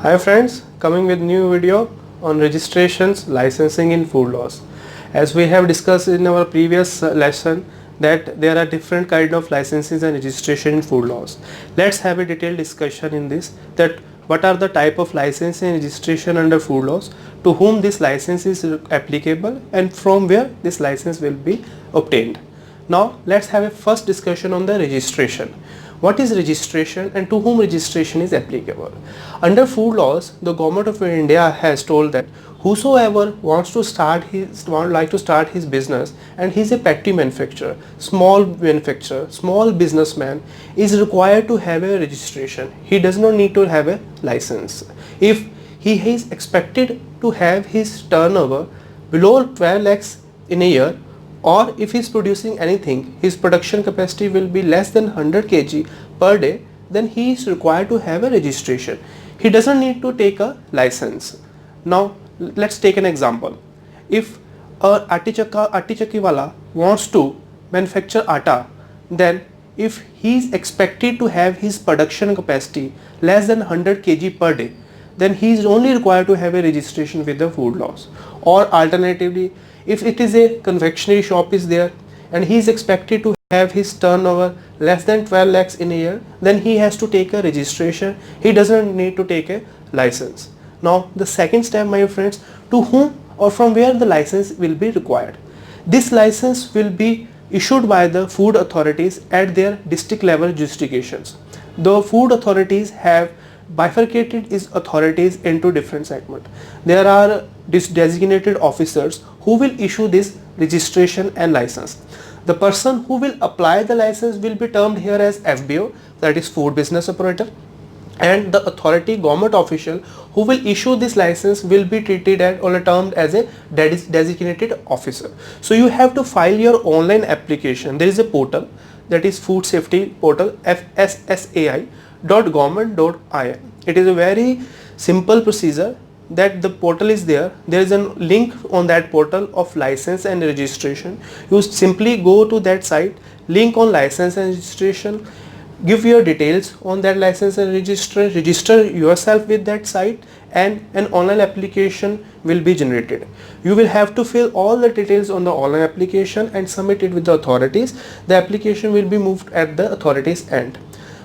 Hi friends, coming with new video on registrations, licensing in food laws. As we have discussed in our previous lesson that there are different kind of licenses and registration in food laws. Let's have a detailed discussion in this, that what are the type of license and registration under food laws, to whom this license is applicable and from where this license will be obtained. Now let's have a first discussion on the registration. What is registration and to whom registration is applicable? Under food laws, the government of India has told that whosoever wants to start his business and he is a petty manufacturer, small businessman is required to have a registration. He does not need to have a license. If he is expected to have his turnover below 12 lakhs in a year, or if he is producing anything, his production capacity will be less than 100 kg per day, then he is required to have a registration. He doesn't need to take a license. Now let's take an example. If a atti chakki wala wants to manufacture atta, then if he is expected to have his production capacity less than 100 kg per day, then he is only required to have a registration with the food laws. Or alternatively, if it is a confectionery shop is there and he is expected to have his turnover less than 12 lakhs in a year, then he has to take a registration. He doesn't need to take a license. Now the second step, my friends, to whom or from where the license will be required. This license will be issued by the food authorities at their district level jurisdictions. The food authorities have bifurcated its authorities into different segments. There are designated officers who will issue this registration and license. The person who will apply the license will be termed here as FBO, that is food business operator, and the authority government official who will issue this license will be treated as or termed as a designated officer. So you have to file your online application. There is a portal, that is food safety portal, FSSAI.government.in. It is a very simple procedure that the portal is there. There is a link on that portal of license and registration. You simply go to that site, link on license and registration, give your details on that license and register yourself with that site, and an online application will be generated. You will have to fill all the details on the online application and submit it with the authorities. The application will be moved at the authorities' end.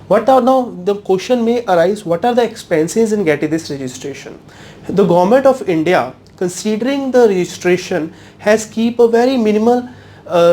What are now, the question may arise, what are the expenses in getting this registration? The government of India, considering the registration, has keep a very minimal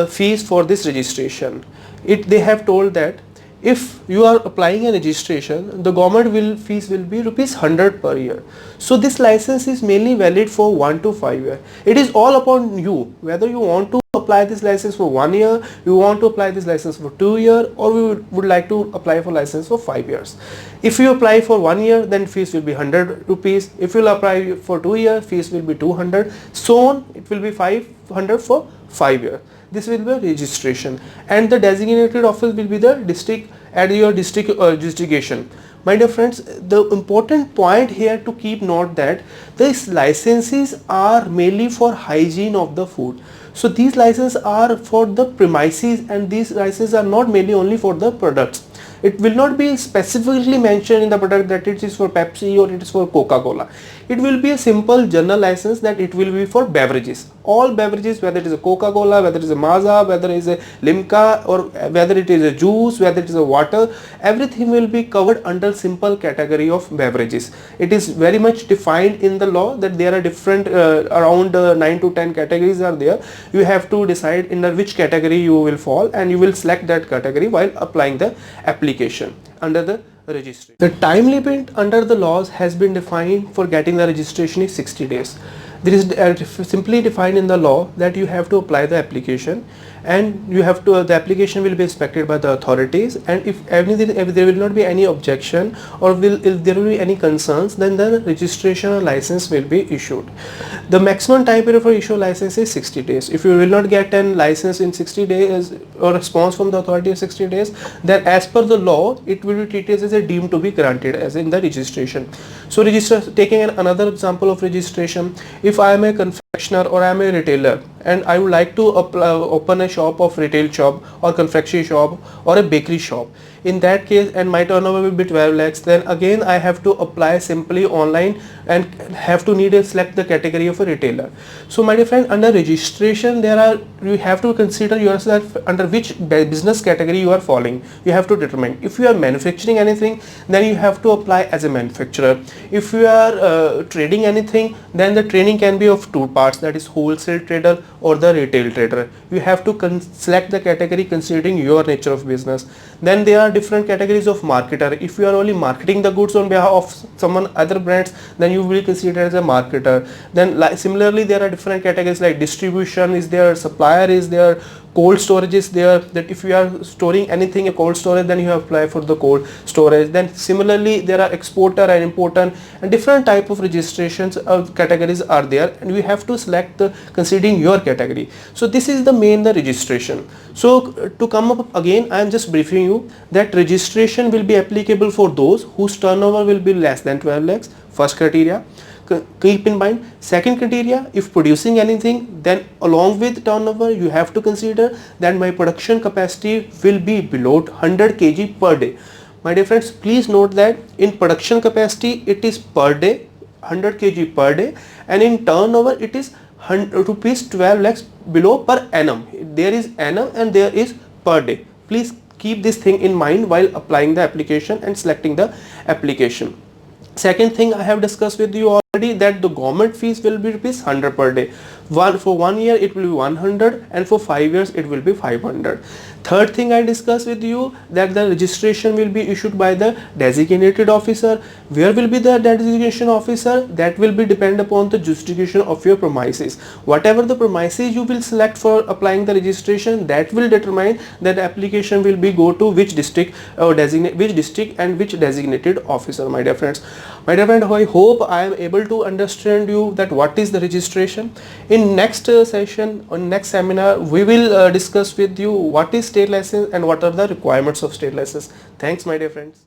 fees for this registration. They have told that if you are applying a registration, the government fees will be ₹100 per year. So this license is mainly valid for 1 to 5 years. It is all upon you whether you want to apply this license for 1 year, you want to apply this license for 2 years, or we would like to apply for license for 5 years. If you apply for 1 year, then fees will be ₹100. If you will apply for 2 years, fees will be 200. So on, it will be 500 for 5 years. This will be a registration, and the designated office will be the district at your district jurisdiction. My dear friends, the important point here to keep note that these licenses are mainly for hygiene of the food. So these licenses are for the premises, and these licenses are not mainly only for the products. It will not be specifically mentioned in the product that it is for Pepsi or it is for Coca-Cola. It will be a simple general license that it will be for beverages. All beverages, whether it is a Coca-Cola, whether it is a Maaza, whether it is a Limca, or whether it is a juice, whether it is a water, everything will be covered under simple category of beverages. It is very much defined in the law that there are different around 9 to 10 categories are there. You have to decide in which category you will fall, and you will select that category while applying the application under the registration. The time limit under the laws has been defined for getting the registration is 60 days. There is simply defined in the law that you have to apply the application, and the application will be inspected by the authorities, and if there will not be any objection or if there will be any concerns, then the registration or license will be issued. The maximum time period for issue license is 60 days. If you will not get a license in 60 days or response from the authority in 60 days, then as per the law it will be treated as a deemed to be granted as in the registration. So taking another example of registration, if I am a confectioner or I am a retailer and I would like to open a shop of retail shop or confectionery shop or a bakery shop. in that case, and my turnover will be 12 lakhs, then again I have to apply simply online and have to need to select the category of a retailer. So my dear friend, under registration you have to consider yourself under which business category you are falling. You have to determine. If you are manufacturing anything, then you have to apply as a manufacturer. If you are trading anything, then the trading can be of two parts, that is wholesale trader or the retail trader. You have to select the category considering your nature of business. Then there are different categories of marketer. If you are only marketing the goods on behalf of someone other brands, then you will be considered as a marketer. Then similarly, there are different categories like distribution is there, supplier is there, cold storage is there, that if you are storing anything in cold storage, then you have to apply for the cold storage. Then similarly, there are exporter and importer, and different type of registrations categories are there, and we have to select the considering your category. So this is the registration. So to come up again, I am just briefing you that registration will be applicable for those whose turnover will be less than 12 lakhs, first criteria. Keep in mind. Second criteria, if producing anything, then along with turnover you have to consider that my production capacity will be below 100 kg per day. My dear friends, please note that in production capacity it is per day, 100 kg per day, and in turnover it is rupees 12 lakhs below per annum. There is annum and there is per day. Please keep this thing in mind while applying the application and selecting the application. Second thing I have discussed with you already, that the government fees will be rupees 100 per day. For 1 year it will be 100, and for 5 years it will be 500. Third thing I discussed with you, that the registration will be issued by the designated officer. Where will be the designation officer? That will be depend upon the jurisdiction of your premises. Whatever the premises you will select for applying the registration, that will determine that the application will be go to which district or which district and which designated officer. My dear friends, I hope I am able to understand you that what is the registration. In next session or next seminar, we will discuss with you what is state license and what are the requirements of state license. Thanks, my dear friends.